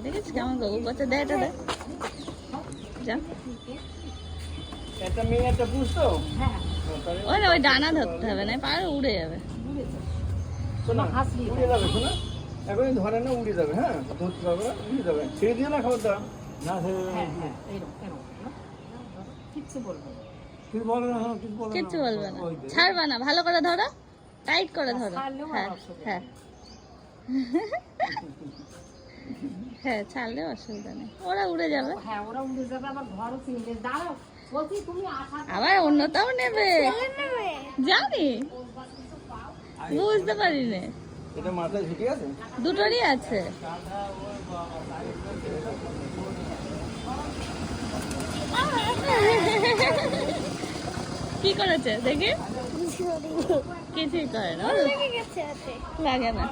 দেখিস কেমন গগু করছে, দে এটা দে যা। একটা মেয়ে একটা পুষ তো। ওই না, ওই ডানা ধরতে হবে, না পারে উড়ে যাবে। শোনা উড়ে যাবে, শোনা এখনই ধরে না উড়ে যাবে। হ্যাঁ ধরতে পারবে না, উড়ে যাবে। ছেড়ে দিও না খাবারটা না, কিচ্ছু বলবো না। কিছু বলবে না, কিচ্ছু বলবে না, ছাড়বা না, ভালো করে ধরো, টাইট করে ধরো। হ্যাঁ হ্যাঁ হ্যাঁ, ছাড়লেও অসুবিধা নেই, ওরা উড়ে যাবে। হ্যাঁ ওরা উড়ে যাবে, আবার ঘরও চিনবে। দাঁড়াও বলছি, তুমি আসা আবার অন্যটাও নেবে জানি, বুঝতে পারি না। এটা মাথায় ঝুঁকি আছে। দুটোরই আছে। কি করেছে দেখি? কিছুই করে না, লাগে না।